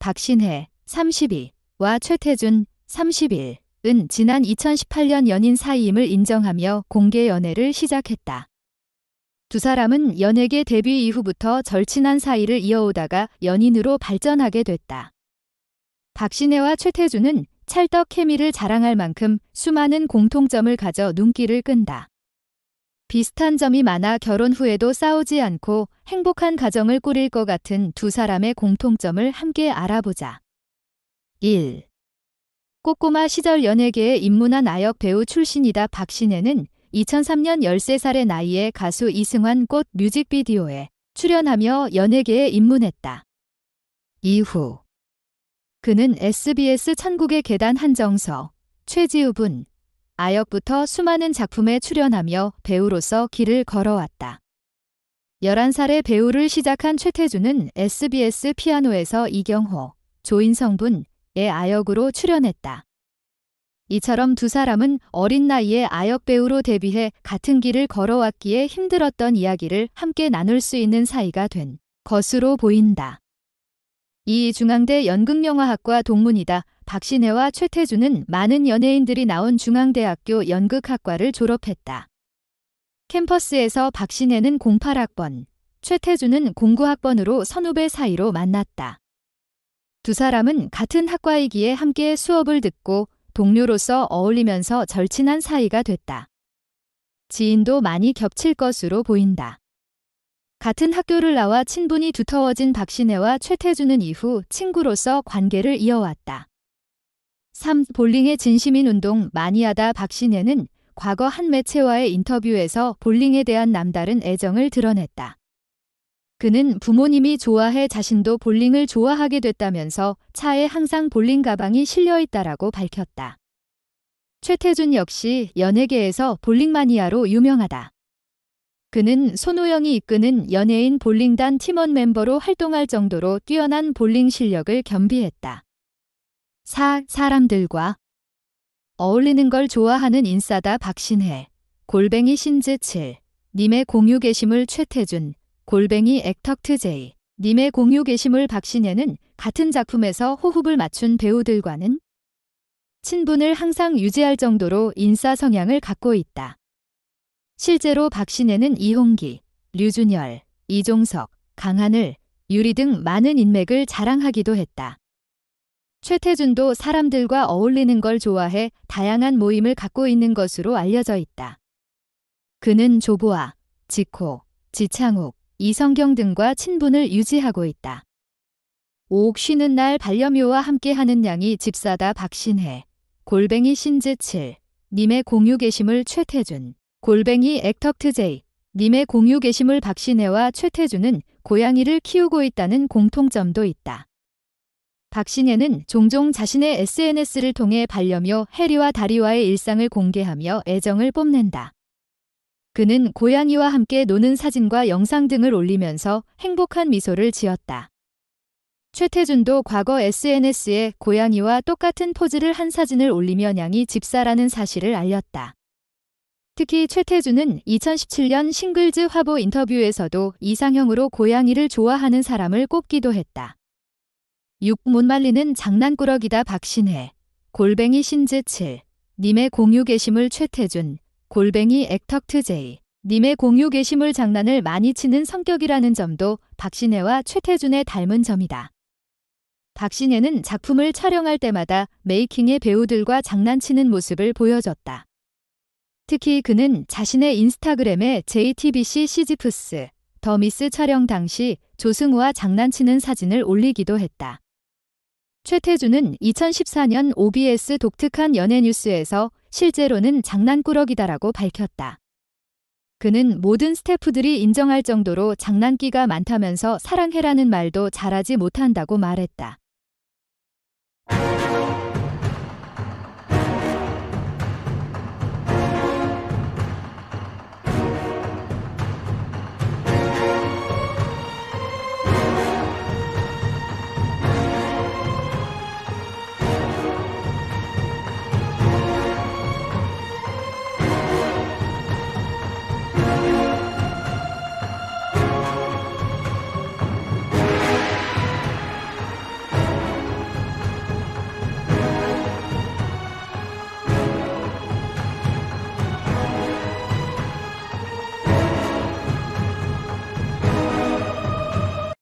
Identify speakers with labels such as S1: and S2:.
S1: 박신혜 32와 최태준 31은 지난 2018년 연인 사이임을 인정하며 공개 연애를 시작했다. 두 사람은 연예계 데뷔 이후부터 절친한 사이를 이어오다가 연인으로 발전하게 됐다. 박신혜와 최태준은 찰떡 케미를 자랑할 만큼 수많은 공통점을 가져 눈길을 끈다. 비슷한 점이 많아 결혼 후에도 싸우지 않고 행복한 가정을 꾸릴 것 같은 두 사람의 공통점을 함께 알아보자. 1. 꼬꼬마 시절 연예계에 입문한 아역 배우 출신이다. 박신혜는 2003년 13살의 나이에 가수 이승환 꽃 뮤직비디오에 출연하며 연예계에 입문했다. 이후 그는 SBS 천국의 계단 한정서, 최지우분, 아역부터 수많은 작품에 출연하며 배우로서 길을 걸어왔다. 11살에 배우를 시작한 최태준은 SBS 피아노에서 이경호, 조인성분의 아역으로 출연했다. 이처럼 두 사람은 어린 나이에 아역 배우로 데뷔해 같은 길을 걸어왔기에 힘들었던 이야기를 함께 나눌 수 있는 사이가 된 것으로 보인다. 이중앙대 연극영화학과 동문이다. 박신혜와 최태준은 많은 연예인들이 나온 중앙대학교 연극학과를 졸업했다. 캠퍼스에서 박신혜는 08학번, 최태준은 09학번으로 선후배 사이로 만났다. 두 사람은 같은 학과이기에 함께 수업을 듣고 동료로서 어울리면서 절친한 사이가 됐다. 지인도 많이 겹칠 것으로 보인다. 같은 학교를 나와 친분이 두터워진 박신혜와 최태준은 이후 친구로서 관계를 이어왔다. 3. 볼링의 진심인 운동 마니아다. 박신혜는 과거 한 매체와의 인터뷰에서 볼링에 대한 남다른 애정을 드러냈다. 그는 부모님이 좋아해 자신도 볼링을 좋아하게 됐다면서 차에 항상 볼링 가방이 실려있다라고 밝혔다. 최태준 역시 연예계에서 볼링 마니아로 유명하다. 그는 손호영이 이끄는 연예인 볼링단 팀원 멤버로 활동할 정도로 뛰어난 볼링 실력을 겸비했다. 4. 사람들과 어울리는 걸 좋아하는 인싸다. 박신혜, 골뱅이 신즈7 님의 공유 게시물 최태준, 골뱅이 액터트J 님의 공유 게시물 박신혜는 같은 작품에서 호흡을 맞춘 배우들과는 친분을 항상 유지할 정도로 인싸 성향을 갖고 있다. 실제로 박신혜는 이홍기, 류준열, 이종석, 강하늘, 유리 등 많은 인맥을 자랑하기도 했다. 최태준도 사람들과 어울리는 걸 좋아해 다양한 모임을 갖고 있는 것으로 알려져 있다. 그는 조보아, 지코, 지창욱, 이성경 등과 친분을 유지하고 있다. 5. 쉬는 날 반려묘와 함께하는 양이 집사다. 박신혜, 골뱅이 신즈7 님의 공유 게시물 최태준, 골뱅이 액터트J 님의 공유 게시물 박신혜와 최태준은 고양이를 키우고 있다는 공통점도 있다. 박신혜는 종종 자신의 SNS를 통해 반려묘 해리와 다리와의 일상을 공개하며 애정을 뽐낸다. 그는 고양이와 함께 노는 사진과 영상 등을 올리면서 행복한 미소를 지었다. 최태준도 과거 SNS에 고양이와 똑같은 포즈를 한 사진을 올리며 냥이 집사라는 사실을 알렸다. 특히 최태준은 2017년 싱글즈 화보 인터뷰에서도 이상형으로 고양이를 좋아하는 사람을 꼽기도 했다. 6. 못 말리는 장난꾸러기다. 박신혜, 골뱅이 신즈7 님의 공유 게시물 최태준, 골뱅이 액터트J 님의 공유 게시물 장난을 많이 치는 성격이라는 점도 박신혜와 최태준의 닮은 점이다. 박신혜는 작품을 촬영할 때마다 메이킹의 배우들과 장난치는 모습을 보여줬다. 특히 그는 자신의 인스타그램에 JTBC 시지프스, 더 미스 촬영 당시 조승우와 장난치는 사진을 올리기도 했다. 최태준은 2014년 OBS 독특한 연예뉴스에서 실제로는 장난꾸러기다라고 밝혔다. 그는 모든 스태프들이 인정할 정도로 장난기가 많다면서 사랑해라는 말도 잘하지 못한다고 말했다.